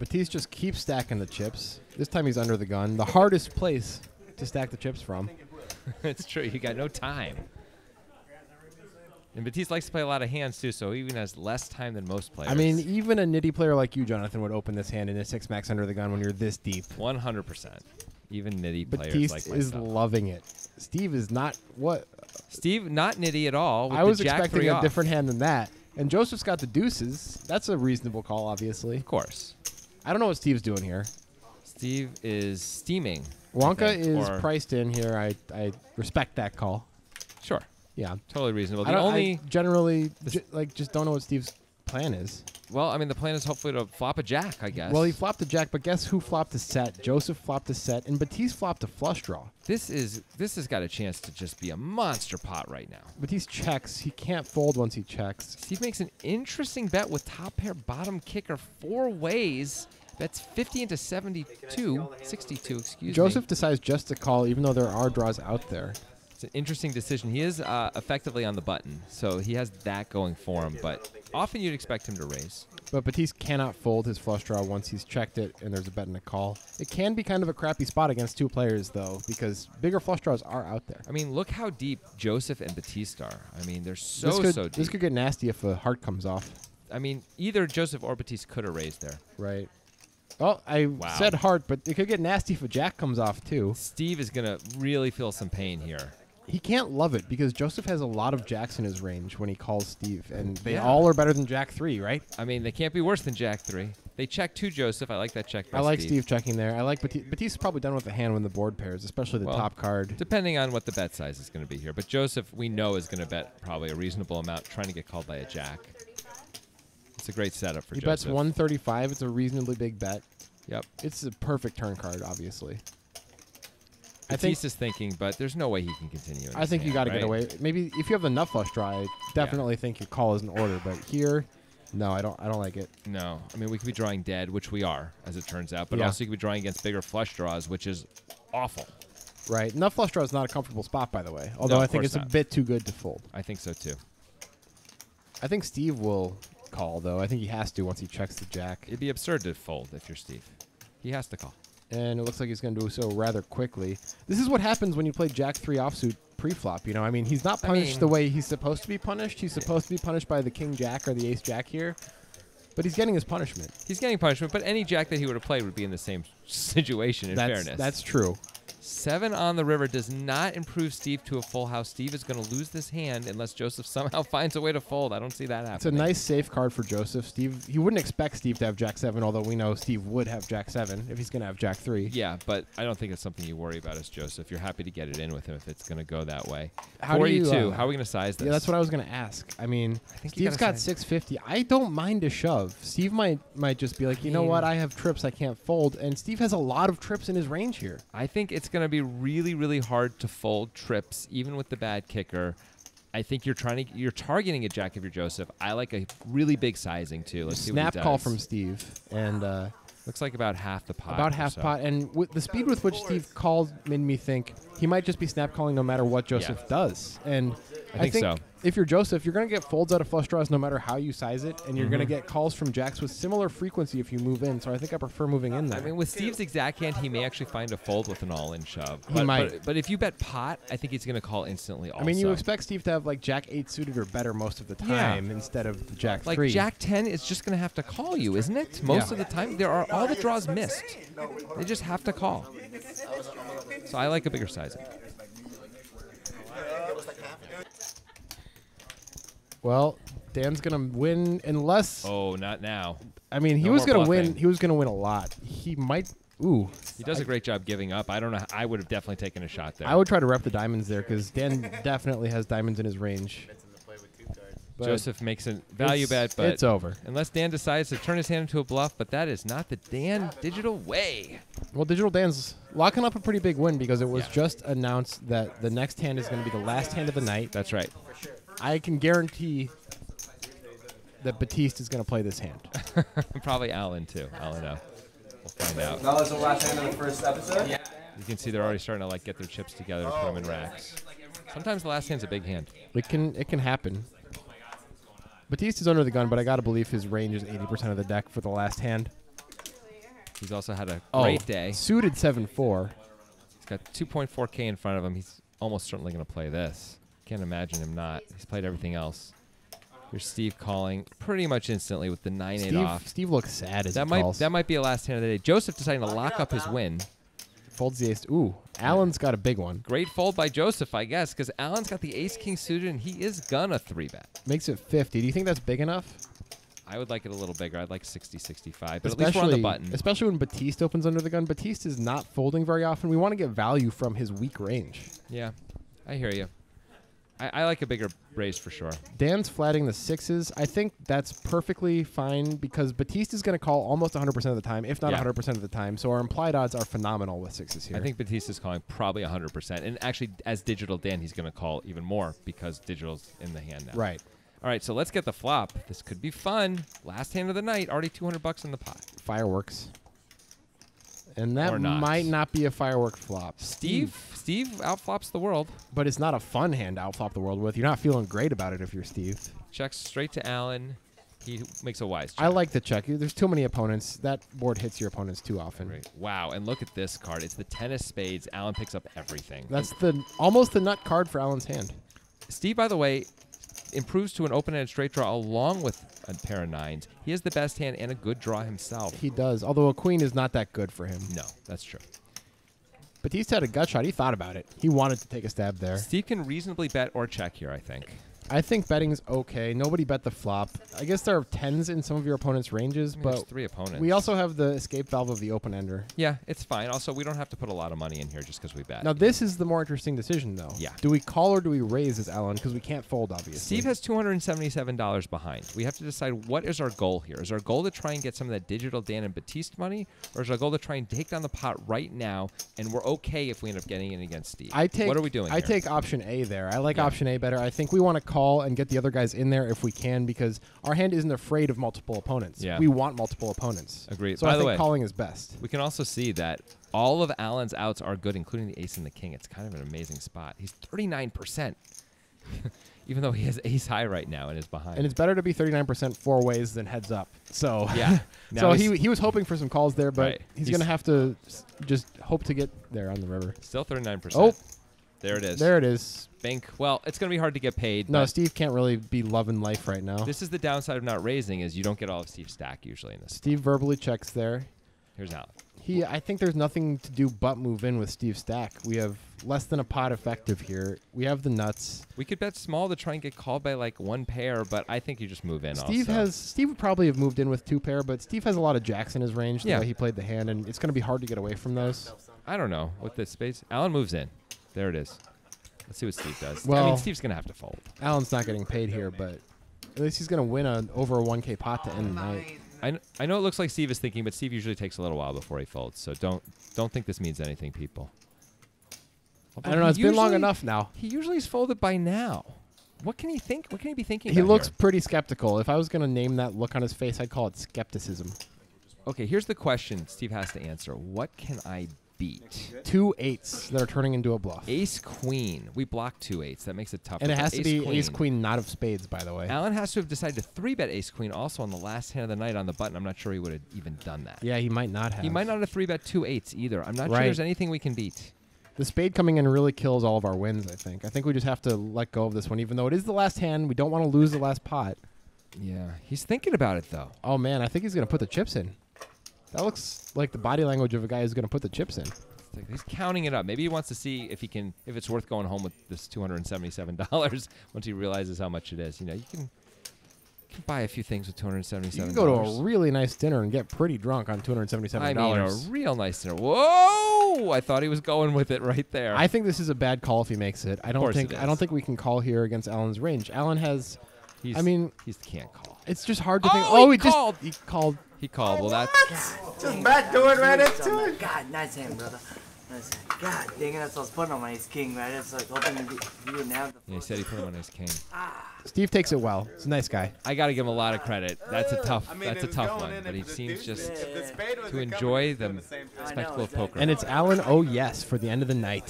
Batiste just keeps stacking the chips. This time he's under the gun. The hardest place to stack the chips from. It's true. You got no time. And Batiste likes to play a lot of hands, too, so he even has less time than most players. I mean, even a nitty player like you, Jonathan, would open this hand in a 6-max under the gun when you're this deep. 100%. Even nitty players Batiste like myself. is loving it. Steve is not what? Steve, not nitty at all. With I was the Jack expecting 3 a off. different hand than that. And Joseph's got the deuces. That's a reasonable call, obviously. Of course. I don't know what Steve's doing here. Steve is steaming. Wonka is priced in here. I respect that call. Sure. Yeah. Totally reasonable. I generally just don't know what Steve's plan is. Well, I mean, the plan is hopefully to flop a jack, I guess. Well, he flopped a jack, but guess who flopped a set? Joseph flopped a set, and Batiste flopped a flush draw. This has got a chance to just be a monster pot right now. Batiste checks. He can't fold once he checks. Steve makes an interesting bet with top pair bottom kicker 4 ways. That's 50 into 62, excuse me. Joseph decides just to call, even though there are draws out there. It's an interesting decision. He is effectively on the button, so he has that going for him, but often you'd expect him to raise. But Batiste cannot fold his flush draw once he's checked it, and there's a bet and a call. It can be kind of a crappy spot against 2 players, though, because bigger flush draws are out there. I mean, look how deep Joseph and Batiste are. I mean, they're so deep. This could get nasty if a heart comes off. I mean, either Joseph or Batiste could have raised there. Right. Oh, I said heart, but it could get nasty if a jack comes off, too. Steve is going to really feel some pain here. He can't love it because Joseph has a lot of jacks in his range when he calls Steve, and they all are better than Jack 3, right? I mean, they can't be worse than Jack 3. They check 2 Joseph. I like that check by I like Steve checking there. I like Batiste. Batiste's probably done with the hand when the board pairs, especially the top card. Depending on what the bet size is going to be here. But Joseph, we know, is going to bet probably a reasonable amount trying to get called by a jack. It's a great setup for Joseph. He bets 135. It's a reasonably big bet. Yep. It's a perfect turn card, obviously. Batiste is thinking, but there's no way he can continue. I think you got to get away. Maybe if you have the nut flush draw, I definitely think your call is in order. But here, no, I don't like it. No, I mean we could be drawing dead, which we are, as it turns out. But also you could be drawing against bigger flush draws, which is awful. Right. Nut flush draw is not a comfortable spot, by the way. Although I think it's a bit too good to fold. I think so too. I think Steve will call, though. I think he has to once he checks the jack. It'd be absurd to fold if you're Steve. He has to call. And it looks like he's going to do so rather quickly. This is what happens when you play Jack 3 offsuit pre-flop. You know, I mean, he's not punished the way he's supposed to be punished. He's supposed to be punished by the King Jack or the Ace Jack here. But he's getting his punishment. He's getting punishment, but any jack that he would have played would be in the same situation, in fairness. That's true. 7 on the river does not improve Steve to a full house. Steve is going to lose this hand unless Joseph somehow finds a way to fold. I don't see that happening. It's a nice safe card for Joseph. Steve, he wouldn't expect Steve to have Jack 7, although we know Steve would have Jack 7 if he's going to have Jack 3. Yeah, but I don't think it's something you worry about as Joseph. You're happy to get it in with him if it's going to go that way. How do you, 42. How are we going to size this? Yeah, that's what I was going to ask. I mean, Steve's got 650. I don't mind a shove. Steve might just be like, you know what? I have trips I can't fold. And Steve has a lot of trips in his range here. I think it's going to be really, really hard to fold trips, even with the bad kicker. I think you're targeting a jack if you're Joseph. I like a really big sizing too. Let's see what he does. Snap call from Steve, and looks like about half the pot. About half pot, and with the speed with which Steve called made me think he might just be snap calling no matter what Joseph does. And I think so. If you're Joseph, you're going to get folds out of flush draws no matter how you size it, and you're going to get calls from jacks with similar frequency if you move in. So I think I prefer moving in there. I mean, with Steve's exact hand, he may actually find a fold with an all-in shove. He might. But if you bet pot, I think he's going to call instantly also. I mean, you expect Steve to have like Jack 8 suited or better most of the time instead of the Jack 3. Like Jack 10 is just going to have to call you, isn't it? Most of the time, there are all the draws missed. They just have to call. So I like a bigger sizing. Well, Dan's gonna win unless. Oh, not now. I mean, he was gonna win. He was gonna win a lot. He might. Ooh. He does a great job giving up. I don't know. I would have definitely taken a shot there. I would try to rep the diamonds there because Dan definitely has diamonds in his range. But Joseph makes a value bet, but it's over. Unless Dan decides to turn his hand into a bluff, but that is not the Dan Digital way. Well, Digital Dan's locking up a pretty big win because it was just announced that the next hand is going to be the last hand of the night. That's right. I can guarantee that Batiste is going to play this hand. Probably Alan, too. Alan, we'll find out. That was the last hand of the first episode? Yeah. You can see they're already starting to like get their chips together to put them in racks. Sometimes the last hand's a big hand. It can happen. Batiste is under the gun, but I got to believe his range is 80% of the deck for the last hand. He's also had a great day. Suited 7-4. He's got 2.4K in front of him. He's almost certainly going to play this. Can't imagine him not. He's played everything else. Here's Steve calling pretty much instantly with the 9-8 off. Steve looks sad as he calls. That might be a last hand of the day. Joseph deciding to lock up his win. Folds the ace. Ooh, Alan's got a big one. Great fold by Joseph, I guess, because Alan's got the ace-king suited, and he is gonna 3-bet. Makes it 50. Do you think that's big enough? I would like it a little bigger. I'd like 60, 65, but at least we're on the button. Especially when Batiste opens under the gun. Batiste is not folding very often. We want to get value from his weak range. Yeah, I hear you. I like a bigger raise for sure. Dan's flatting the 6s. I think that's perfectly fine because Batiste is going to call almost 100% of the time, if not 100% of the time. So our implied odds are phenomenal with 6s here. I think Batiste is calling probably 100%. And actually, as Digital Dan, he's going to call even more because Digital's in the hand now. Right. All right, so let's get the flop. This could be fun. Last hand of the night, already $200 in the pot. Fireworks. And that might not be a firework flop. Steve outflops the world. But it's not a fun hand to outflop the world with. You're not feeling great about it if you're Steve. Checks straight to Alan. He makes a wise check. I like the check. There's too many opponents. That board hits your opponents too often. Great. Wow, and look at this card. It's the 10 of spades. Alan picks up everything. That's almost the nut card for Alan's hand. Steve, by the way, improves to an open-ended straight draw along with a pair of 9s. He has the best hand and a good draw himself. He does, although a queen is not that good for him. No, that's true. Batiste had a gut shot. He thought about it. He wanted to take a stab there. Steve can reasonably bet or check here, I think. I think betting's okay. Nobody bet the flop. I guess there are 10s in some of your opponent's ranges, but there's 3 opponents. We also have the escape valve of the open-ender. Yeah, it's fine. Also, we don't have to put a lot of money in here just because we bet. Now, this is the more interesting decision, though. Yeah. Do we call or do we raise as Alan? Because we can't fold, obviously. Steve has $277 behind. We have to decide what is our goal here. Is our goal to try and get some of that Digital Dan and Batiste money, or is our goal to try and take down the pot right now, and we're okay if we end up getting in against Steve? What are we doing I take option A there. I like option A better. I think we want to call and get the other guys in there if we can because our hand isn't afraid of multiple opponents. Yeah. We want multiple opponents. Agreed. So I think calling is best. We can also see that all of Alan's outs are good, including the ace and the king. It's kind of an amazing spot. He's 39%, even though he has ace high right now and is behind. And it's better to be 39% 4 ways than heads up. So yeah. So he was hoping for some calls there, but he's going to have to just hope to get there on the river. Still 39%. Oh. There it is. There it is. Bank. Well, it's going to be hard to get paid. No, Steve can't really be loving life right now. This is the downside of not raising is you don't get all of Steve's stack usually in this. Steve verbally checks there. Here's Alan. I think there's nothing to do but move in with Steve's stack. We have less than a pot effective here. We have the nuts. We could bet small to try and get called by like 1 pair, but I think you just move in. Steve would probably have moved in with 2 pair, but Steve has a lot of jacks in his range the way he played the hand, and it's going to be hard to get away from those. I don't know with this spades. Alan moves in. There it is. Let's see what Steve does. Well, I mean, Steve's going to have to fold. Alan's not getting paid here, but at least he's going to win over a 1K pot to end the night. I know it looks like Steve is thinking, but Steve usually takes a little while before he folds, so don't think this means anything, people. Although I don't know. It's been long enough now. He usually is folded by now. What can he think? What can he be thinking? He looks pretty skeptical. If I was going to name that look on his face, I'd call it skepticism. Okay, here's the question Steve has to answer. What can I beat? 2 8s that are turning into a bluff. Ace queen. We block 2 8s. That makes it tough. And it has to be ace queen, not of spades, by the way. Alan has to have decided to 3-bet ace queen also on the last hand of the night on the button. I'm not sure he would have even done that. Yeah, he might not have. He might not have 3-bet 2 8s either. I'm not sure there's anything we can beat. The spade coming in really kills all of our wins, I think. I think we just have to let go of this one, even though it is the last hand. We don't want to lose the last pot. Yeah, he's thinking about it, though. Oh, man, I think he's going to put the chips in. That looks like the body language of a guy who's going to put the chips in. He's counting it up. Maybe he wants to see if it's worth going home with this $277 once he realizes how much it is. You know, you can buy a few things with $277. You can go to a really nice dinner and get pretty drunk on $277. I mean, a real nice dinner. Whoa! I thought he was going with it right there. I think this is a bad call if he makes it. I don't think we can call here against Alan's range. Alan has. He can't call. It's just hard to think. Oh, he called. He called. He called. Well, that's just backdoor right into it. God, nice hand, brother. Nice hand. God dang it, that's what I was putting on my ace king, right? It's like hoping you wouldn't have the. Yeah, he said he put him on his king. Steve takes it well. He's a nice guy. I got to give him a lot of credit. That's a tough one, but he seems just to enjoy the spectacle of poker. And it's Alan, oh yes, for the end of the night.